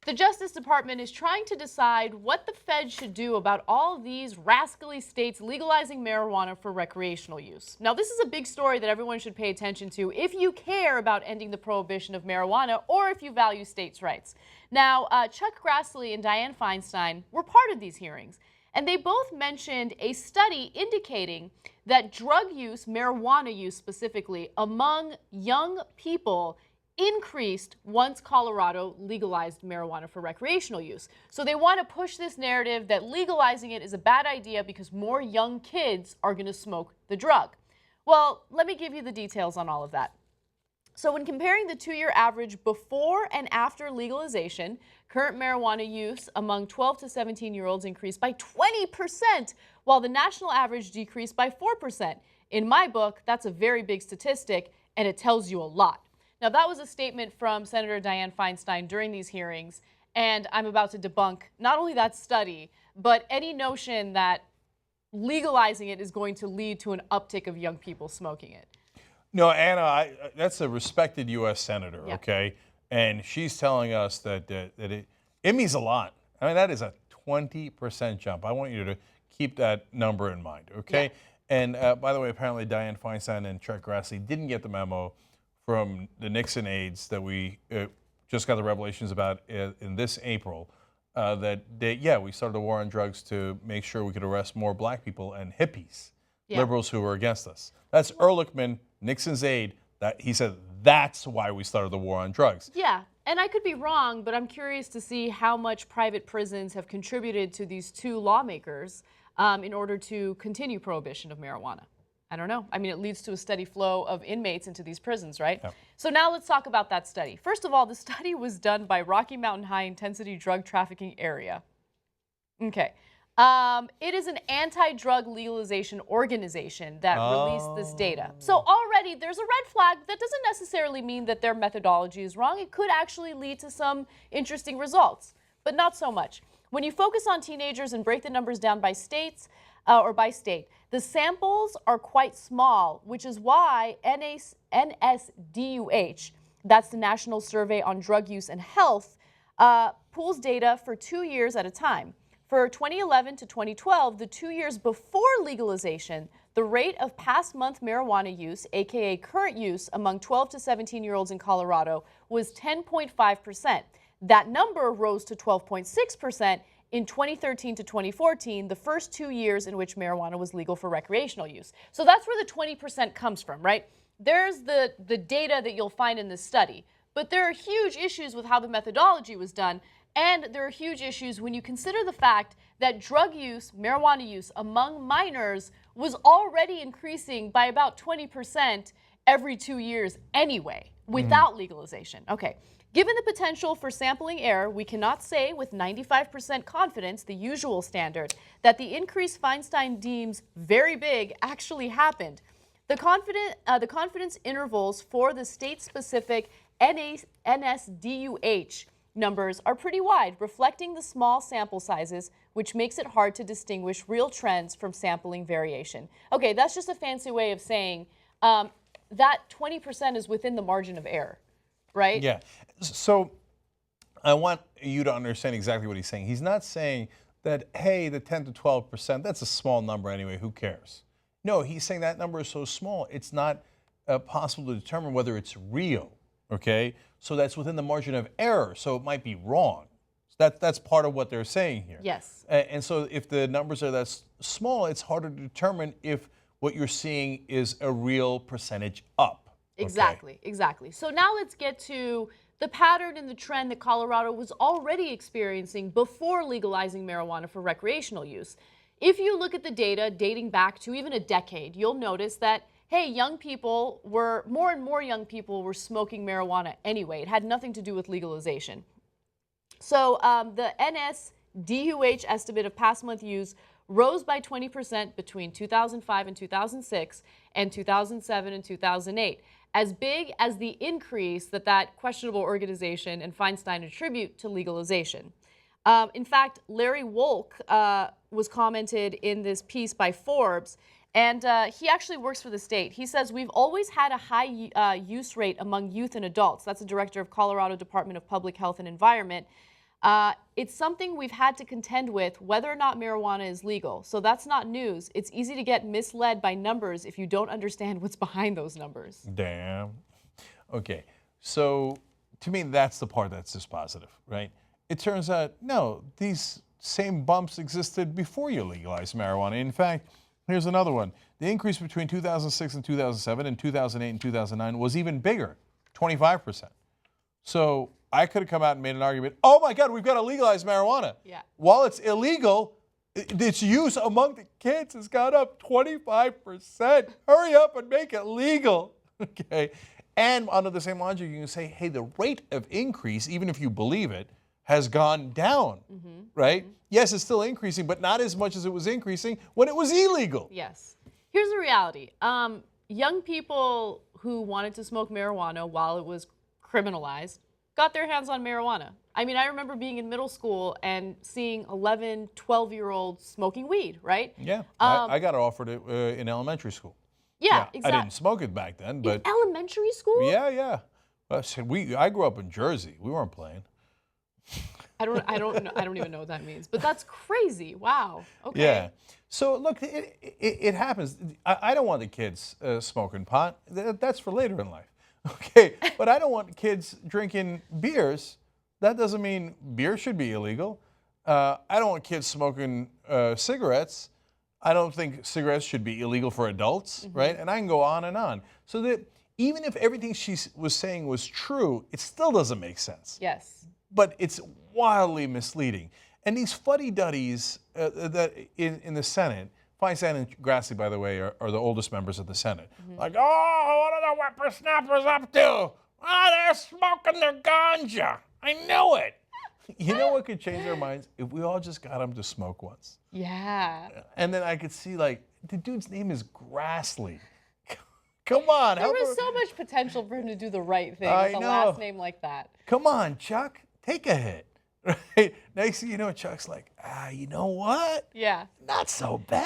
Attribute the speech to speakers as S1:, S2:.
S1: The Justice Department is trying to decide what the feds should do about all these rascally states legalizing marijuana for recreational use. Now, this is a big story that everyone should pay attention to if you care about ending the prohibition of marijuana or if you value states' rights. Now, Chuck Grassley and Dianne Feinstein were part of these hearings, and they both mentioned a study indicating that drug use, marijuana use specifically, among young people increased once Colorado legalized marijuana for recreational use. So they want to push this narrative that legalizing it is a bad idea because more young kids are going to smoke the drug. Well, let me give you the details on all of that. So when comparing the 2-year average before and after legalization, current marijuana use among 12 to 17-year-olds increased by 20%, while the national average decreased by 4%. In my book, that's a very big statistic, and it tells you a lot. Now, that was a statement from Senator Dianne Feinstein during these hearings, and I'm about to debunk not only that study, but any notion that legalizing it is going to lead to an uptick of young people smoking it.
S2: No, Anna, that's a respected U.S. senator,
S1: Yeah.
S2: okay? And she's telling us that it means a lot. I mean, that is a 20% jump. I want you to keep that number in mind, okay? Yeah. And by the way, apparently Dianne Feinstein and Chuck Grassley didn't get the memo from the Nixon aides that we just got the revelations about in this April, we started a war on drugs to make sure we could arrest more black people and hippies, liberals who were against us. That's Ehrlichman, Nixon's aide, that he said that's why we started the war on drugs.
S1: Yeah, and I could be wrong, but I'm curious to see how much private prisons have contributed to these two lawmakers in order to continue prohibition of marijuana. I don't know. I mean, it leads to a steady flow of inmates into these prisons, right? Yeah. So now let's talk about that study. First of all, the study was done by Rocky Mountain High Intensity Drug Trafficking Area. Okay. It is an anti-drug legalization organization that released this data. So already there's a red flag. That doesn't necessarily mean that their methodology is wrong. It could actually lead to some interesting results, but not so much. When you focus on teenagers and break the numbers down by states, or by state, the samples are quite small, which is why NSDUH, that's the National Survey on Drug Use and Health, pulls data for 2 years at a time. For 2011 to 2012, the 2 years before legalization, the rate of past month marijuana use, aka current use, among 12 to 17-year-olds in Colorado was 10.5%. That number rose to 12.6% in 2013 to 2014, the first 2 years in which marijuana was legal for recreational use. So that's where the 20% comes from, right? There's the data that you'll find in this study. But there are huge issues with how the methodology was done, and there are huge issues when you consider the fact that drug use, marijuana use among minors was already increasing by about 20% every 2 years anyway, without legalization. Okay. Given the potential for sampling error, we cannot say with 95% confidence, the usual standard, that the increase Feinstein deems very big actually happened. The confidence intervals for the state-specific NSDUH numbers are pretty wide, reflecting the small sample sizes, which makes it hard to distinguish real trends from sampling variation. Okay, that's just a fancy way of saying that 20% is within the margin of error. Right?
S2: Yeah. So I want you to understand exactly what he's saying. He's not saying that, hey, the 10 to 12%, that's a small number anyway, who cares? No, he's saying that number is so small, it's not possible to determine whether it's real, okay? So that's within the margin of error, so it might be wrong. So that's part of what they're saying here.
S1: Yes.
S2: And so if the numbers are that small, it's harder to determine if what you're seeing is a real percentage up.
S1: Exactly, exactly. So now let's get to the pattern and the trend that Colorado was already experiencing before legalizing marijuana for recreational use. If you look at the data dating back to even a decade, you'll notice that, hey, more and more young people were smoking marijuana anyway. It had nothing to do with legalization. So the NSDUH estimate of past month use rose by 20% between 2005 and 2006 and 2007 and 2008. As big as the increase that questionable organization and Feinstein attribute to legalization. In fact, Larry Wolk was commented in this piece by Forbes, and he actually works for the state. He says, we've always had a high use rate among youth and adults. That's the director of Colorado Department of Public Health and Environment. It's something we've had to contend with whether or not marijuana is legal. So that's not news. It's easy to get misled by numbers if you don't understand what's behind those numbers.
S2: Damn. Okay, so to me, that's the part that's dispositive, right? It turns out, no, these same bumps existed before you legalized marijuana. In fact, here's another one. The increase between 2006 and 2007 and 2008 and 2009 was even bigger, 25%. So I could have come out and made an argument, oh my God, we've got to legalize marijuana.
S1: Yeah.
S2: While it's illegal, its use among the kids has gone up 25%. Hurry up and make it legal. Okay. And under the same logic, you can say, hey, the rate of increase, even if you believe it, has gone down, right? Yes, it's still increasing, but not as much as it was increasing when it was illegal.
S1: Yes. Here's the reality. Young people who wanted to smoke marijuana while it was criminalized got their hands on marijuana. I mean, I remember being in middle school and seeing 11, 12-year-olds smoking weed, right?
S2: Yeah, I got it offered in elementary school.
S1: Yeah, exactly.
S2: I didn't smoke it back then, but
S1: in elementary school?
S2: yeah. I grew up in Jersey. We weren't playing.
S1: I don't even know what that means. But that's crazy. Wow. Okay.
S2: Yeah. So look, it happens. I don't want the kids smoking pot. That's for later in life. Okay. But I don't want kids drinking beers. That doesn't mean beer should be illegal. I don't want kids smoking cigarettes. I don't think cigarettes should be illegal for adults, right? And I can go on and on. So that even if everything she was saying was true, it still doesn't make sense.
S1: Yes.
S2: But it's wildly misleading. And these fuddy-duddies that in the Senate, Feinstein and Grassley, by the way, are the oldest members of the Senate. Like, oh, what are the whippersnappers up to? Oh, they're smoking their ganja. I knew it. You know what could change their minds? If we all just got them to smoke once.
S1: Yeah.
S2: And then I could see, like, the dude's name is Grassley. Come on.
S1: There was so much potential for him to do the right thing with a last name like that.
S2: Come on, Chuck. Take a hit. Right? Next thing you know, Chuck's like, you know what?
S1: Yeah.
S2: Not so bad.